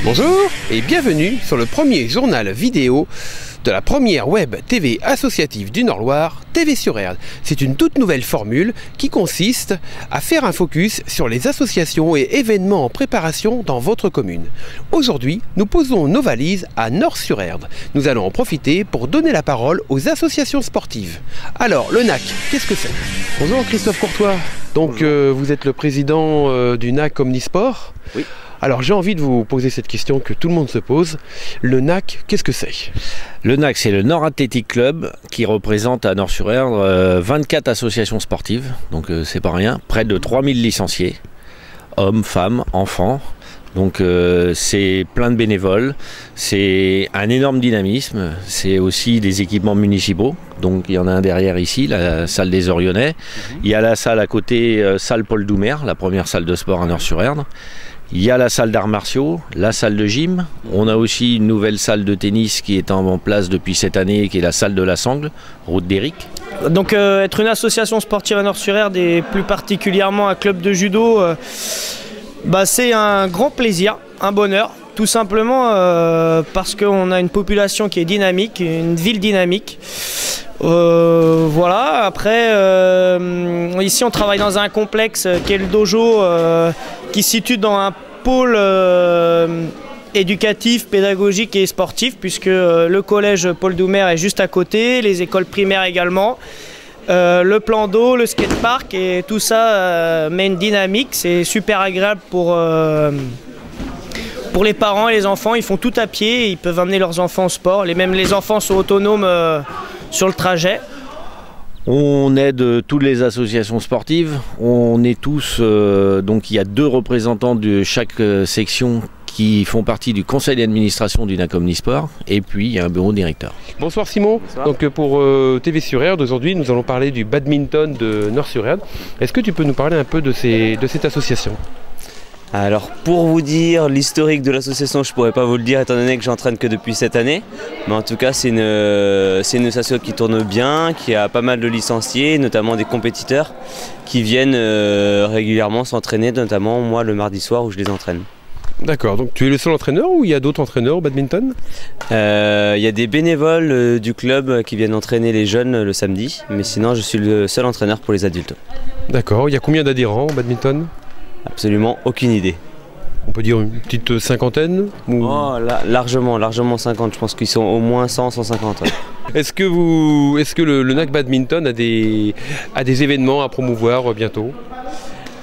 Bonjour et bienvenue sur le premier journal vidéo de la première web TV associative du Nord-Loire, TV sur Erdre. C'est une toute nouvelle formule qui consiste à faire un focus sur les associations et événements en préparation dans votre commune. Aujourd'hui, nous posons nos valises à Nort-sur-Erdre. Nous allons en profiter pour donner la parole aux associations sportives. Alors, le NAC, qu'est-ce que c'est? Bonjour Christophe Courtois. Donc, vous êtes le président du NAC Omnisport. Oui. Alors j'ai envie de vous poser cette question que tout le monde se pose. Le NAC, qu'est-ce que c'est? Le NAC, c'est le Nord Athletic Club qui représente à Nort-sur-Erdre 24 associations sportives, donc c'est pas rien, près de 3000 licenciés, hommes, femmes, enfants. Donc c'est plein de bénévoles, c'est un énorme dynamisme, c'est aussi des équipements municipaux. Donc il y en a un derrière ici, la salle des Orionnais. Il y a la salle à côté, salle Paul Doumer, la première salle de sport à Nort-sur-Erdre. Il y a la salle d'arts martiaux, la salle de gym. On a aussi une nouvelle salle de tennis qui est en place depuis cette année, qui est la salle de la Sangle, route d'Éric. Donc être une association sportive à Nort-sur-Erdre et plus particulièrement un club de judo, c'est un grand plaisir, un bonheur. Tout simplement parce qu'on a une population qui est dynamique, une ville dynamique. Voilà, après ici on travaille dans un complexe qui est le dojo qui se situe dans un pôle éducatif, pédagogique et sportif puisque le collège Paul Doumer est juste à côté, les écoles primaires également, le plan d'eau, le skatepark et tout ça met une dynamique, c'est super agréable pour les parents et les enfants, ils font tout à pied, ils peuvent amener leurs enfants au sport, même les enfants sont autonomes sur le trajet. On aide toutes les associations sportives, on est tous, donc il y a 2 représentants de chaque section qui font partie du conseil d'administration du NAC Omnisport et puis il y a un bureau directeur. Bonsoir Simon. Bonsoir. Donc pour TV sur Erdre, aujourd'hui nous allons parler du badminton de Nort-sur-Erdre. Est-ce que tu peux nous parler un peu de cette association? Alors pour vous dire l'historique de l'association, je ne pourrais pas vous le dire étant donné que j'entraîne que depuis cette année. Mais en tout cas c'est une association qui tourne bien, qui a pas mal de licenciés, notamment des compétiteurs qui viennent régulièrement s'entraîner, notamment moi le mardi soir où je les entraîne. D'accord, donc tu es le seul entraîneur ou il y a d'autres entraîneurs au badminton? Il y a des bénévoles du club qui viennent entraîner les jeunes le samedi, mais sinon je suis le seul entraîneur pour les adultes. D'accord, il y a combien d'adhérents au badminton? Absolument aucune idée. On peut dire une petite cinquantaine ou... Oh, largement 50, je pense qu'ils sont au moins 100, 150. Ouais. Est-ce que le NAC Badminton a des événements à promouvoir bientôt?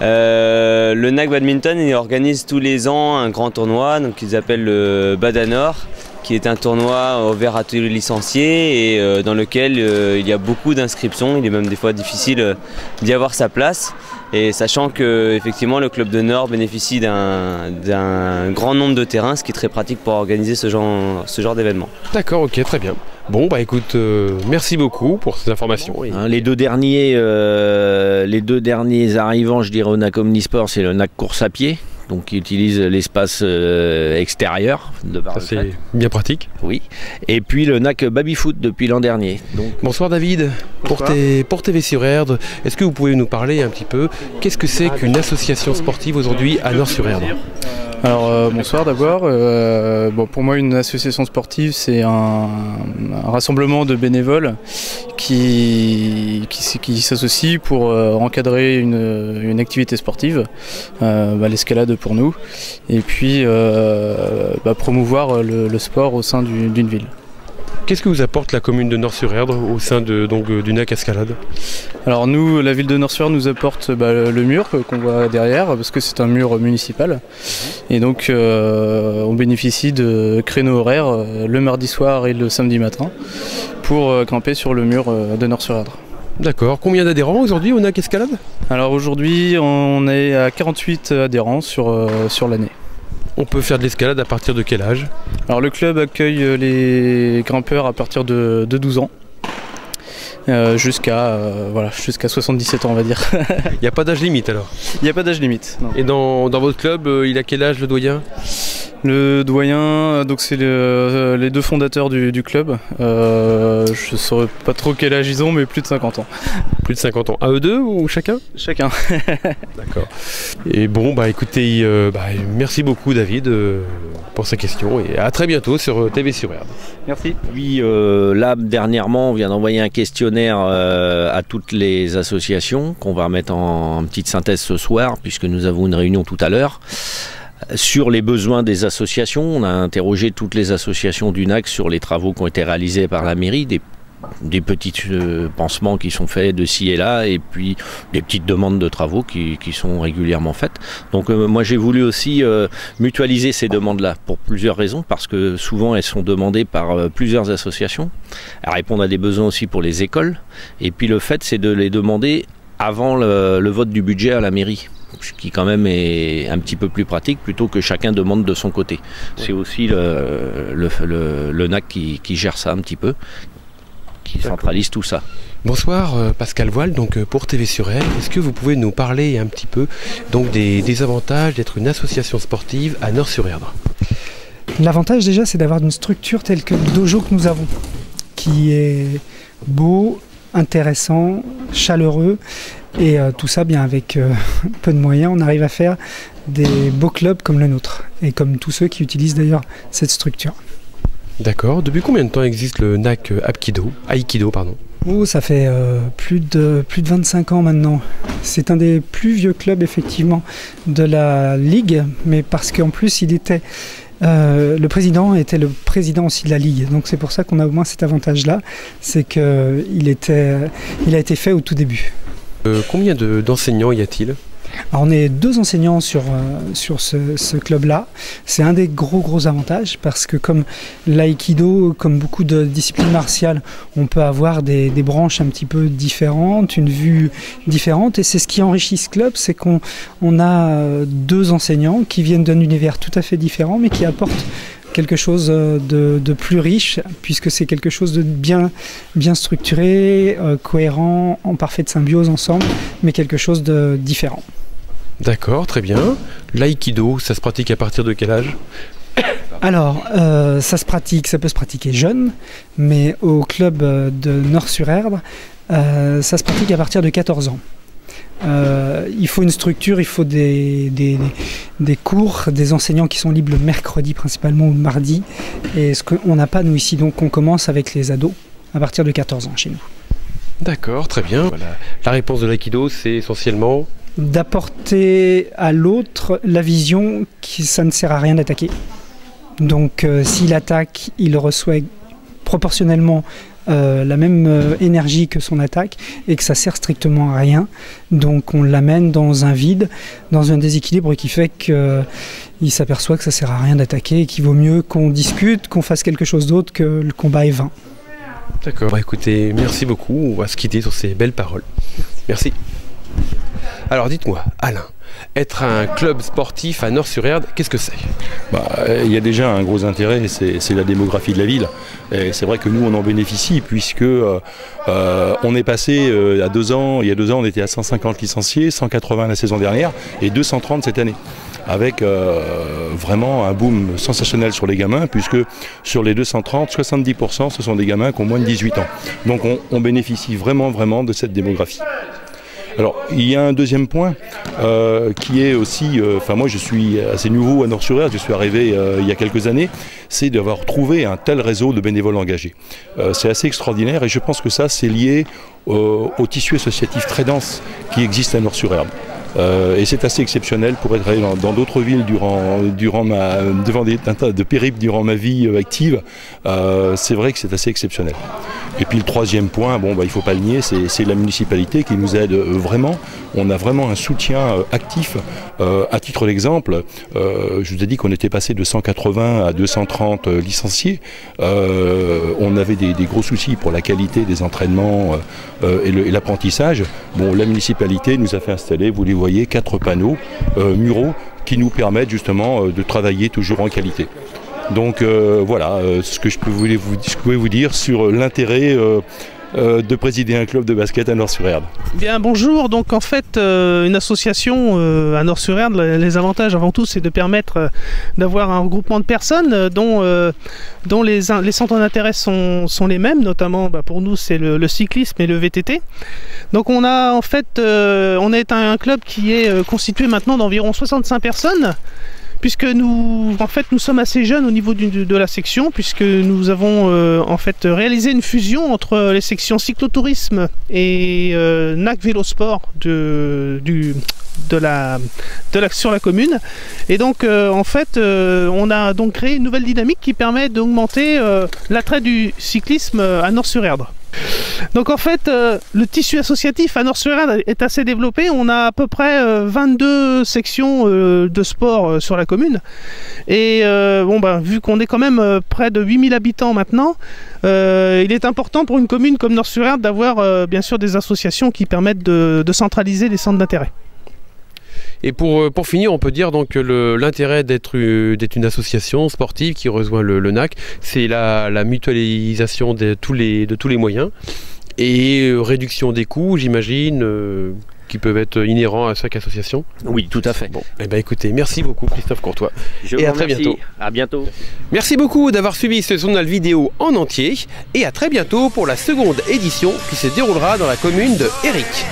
Le NAC Badminton il organise tous les ans un grand tournoi, donc ils appellent le Badanor, qui est un tournoi ouvert à tous les licenciés et dans lequel il y a beaucoup d'inscriptions, il est même des fois difficile d'y avoir sa place. Et sachant que effectivement le club de Nord bénéficie d'un grand nombre de terrains, ce qui est très pratique pour organiser ce genre d'événement. D'accord, ok, très bien. Bon, bah écoute, merci beaucoup pour ces informations. Les deux derniers arrivants, je dirais, au NAC Omnisport, c'est le NAC course à pied, donc qui utilise l'espace extérieur. Ça c'est bien pratique. Oui. Et puis le NAC Babyfoot depuis l'an dernier. Donc... Bonsoir David. Bonsoir. Pour TV sur Erdre, est-ce que vous pouvez nous parler un petit peu, qu'est-ce que c'est qu'une association sportive aujourd'hui à Nort-sur-Erdre? Alors bonsoir d'abord. Pour moi une association sportive c'est un rassemblement de bénévoles qui s'associent pour encadrer une activité sportive, l'escalade pour nous, et puis promouvoir le sport au sein d'une ville. Qu'est-ce que vous apporte la commune de Nort-sur-Erdre au sein du NAC Escalade? Alors nous, la ville de Nort-sur-Erdre nous apporte le mur qu'on voit derrière, parce que c'est un mur municipal. Et donc on bénéficie de créneaux horaires le mardi soir et le samedi matin pour camper sur le mur de Nort-sur-Erdre. D'accord. Combien d'adhérents aujourd'hui au NAC Escalade? Alors aujourd'hui, on est à 48 adhérents sur l'année. On peut faire de l'escalade à partir de quel âge? Alors le club accueille les grimpeurs à partir de 12 ans jusqu'à 77 ans on va dire. Il n'y a pas d'âge limite alors? Il n'y a pas d'âge limite. Non. Et dans votre club, il a quel âge le doyen? Le doyen, donc c'est les deux fondateurs du club. Je ne saurais pas trop quel âge ils ont, mais plus de 50 ans. Plus de 50 ans. À eux deux ou chacun? Chacun. D'accord. Et bon, bah écoutez, merci beaucoup David pour ces questions et à très bientôt sur TV sur Erdre. Merci. Puis là, dernièrement, on vient d'envoyer un questionnaire à toutes les associations qu'on va remettre en petite synthèse ce soir, puisque nous avons une réunion tout à l'heure. Sur les besoins des associations, on a interrogé toutes les associations du NAC sur les travaux qui ont été réalisés par la mairie, des petits pansements qui sont faits de ci et là, et puis des petites demandes de travaux qui sont régulièrement faites. Donc moi j'ai voulu aussi mutualiser ces demandes-là pour plusieurs raisons, parce que souvent elles sont demandées par plusieurs associations. Elles répondent à des besoins aussi pour les écoles, et puis le fait c'est de les demander avant le vote du budget à la mairie, ce qui quand même est un petit peu plus pratique plutôt que chacun demande de son côté. C'est aussi le NAC qui gère ça un petit peu, qui centralise tout ça. Bonsoir Pascal Voile, donc pour TV sur Erdre. Est-ce que vous pouvez nous parler un petit peu donc des avantages d'être une association sportive à Nord-sur-Erdre? L'avantage déjà, c'est d'avoir une structure telle que le dojo que nous avons, qui est beau, intéressant, chaleureux, et tout ça bien avec peu de moyens, on arrive à faire des beaux clubs comme le nôtre, et comme tous ceux qui utilisent d'ailleurs cette structure. D'accord. Depuis combien de temps existe le NAC Aikido, pardon? Oh, ça fait plus de 25 ans maintenant. C'est un des plus vieux clubs effectivement de la Ligue, mais parce qu'en plus il était... le président était le président aussi de la Ligue, donc c'est pour ça qu'on a au moins cet avantage-là, c'est qu'il a été fait au tout début. Combien d'enseignants y a-t-il? Alors on est 2 enseignants sur ce club-là. C'est un des gros avantages, parce que comme l'aïkido, comme beaucoup de disciplines martiales, on peut avoir des branches un petit peu différentes, une vue différente, et c'est ce qui enrichit ce club, c'est qu'on a 2 enseignants qui viennent d'un univers tout à fait différent, mais qui apportent quelque chose de plus riche, puisque c'est quelque chose de bien structuré, cohérent, en parfaite symbiose ensemble, mais quelque chose de différent. D'accord, très bien. L'aïkido, ça se pratique à partir de quel âge? Alors, ça peut se pratiquer jeune, mais au club de Nord-sur-Erdre, ça se pratique à partir de 14 ans. Il faut une structure, il faut des cours, des enseignants qui sont libres le mercredi principalement ou le mardi, et ce qu'on n'a pas nous ici, donc on commence avec les ados à partir de 14 ans chez nous. D'accord, très bien. Voilà. La réponse de l'aïkido, c'est essentiellement d'apporter à l'autre la vision que ça ne sert à rien d'attaquer. Donc s'il attaque, il reçoit proportionnellement la même énergie que son attaque, et que ça sert strictement à rien. Donc on l'amène dans un vide, dans un déséquilibre qui fait qu'il s'aperçoit que ça sert à rien d'attaquer et qu'il vaut mieux qu'on discute, qu'on fasse quelque chose d'autre, que le combat est vain. D'accord. Bah, écoutez, merci beaucoup. On va se quitter sur ces belles paroles. Merci. Alors dites-moi, Alain, être un club sportif à Nord-sur-Erdre, qu'est-ce que c'est? Il y a déjà un gros intérêt, c'est la démographie de la ville. Et c'est vrai que nous on en bénéficie, puisque on est passé il y a 2 ans on était à 150 licenciés, 180 la saison dernière et 230 cette année. Avec vraiment un boom sensationnel sur les gamins, puisque sur les 230, 70% ce sont des gamins qui ont moins de 18 ans. Donc on bénéficie vraiment de cette démographie. Alors, il y a un deuxième point qui est aussi, moi je suis assez nouveau à Nord-sur-Erdre, je suis arrivé il y a quelques années, c'est d'avoir trouvé un tel réseau de bénévoles engagés. C'est assez extraordinaire, et je pense que ça c'est lié au tissu associatif très dense qui existe à Nord-sur-Erdre. Et c'est assez exceptionnel pour être allé dans d'autres villes devant un tas de périples durant ma vie active. C'est vrai que c'est assez exceptionnel. Et puis le troisième point, il ne faut pas le nier, c'est la municipalité qui nous aide vraiment. On a vraiment un soutien actif. À titre d'exemple, je vous ai dit qu'on était passé de 180 à 230 licenciés. On avait des gros soucis pour la qualité des entraînements et l'apprentissage. La municipalité nous a fait installer, vous les voyez, 4 panneaux muraux qui nous permettent justement de travailler toujours en qualité. Donc voilà ce que je peux vous dire sur l'intérêt de présider un club de basket à Nort-sur-Erdre. Bien, bonjour. Donc en fait, une association à Nort-sur-Erdre, les avantages avant tout, c'est de permettre d'avoir un regroupement de personnes dont les centres d'intérêt sont les mêmes, notamment pour nous c'est le cyclisme et le VTT. Donc on a en fait, on est un club qui est constitué maintenant d'environ 65 personnes. Puisque nous sommes assez jeunes au niveau de la section, puisque nous avons en fait réalisé une fusion entre les sections cyclotourisme et NAC Vélosport sur la commune. Et donc en fait on a donc créé une nouvelle dynamique qui permet d'augmenter l'attrait du cyclisme à Nort-sur-Erdre. Donc en fait, le tissu associatif à Nort-sur-Erdre est assez développé. On a à peu près 22 sections de sport sur la commune. Et vu qu'on est quand même près de 8000 habitants maintenant, il est important pour une commune comme Nort-sur-Erdre d'avoir bien sûr des associations qui permettent de centraliser les centres d'intérêt. Et pour finir, on peut dire donc que l'intérêt d'être une association sportive qui rejoint le NAC, c'est la mutualisation de tous les moyens et réduction des coûts, j'imagine, qui peuvent être inhérents à chaque association. Oui, tout à fait. Bon, eh ben écoutez, merci beaucoup Christophe Courtois. Et à très bientôt. À bientôt. Merci beaucoup d'avoir suivi ce journal vidéo en entier et à très bientôt pour la seconde édition qui se déroulera dans la commune de Éric.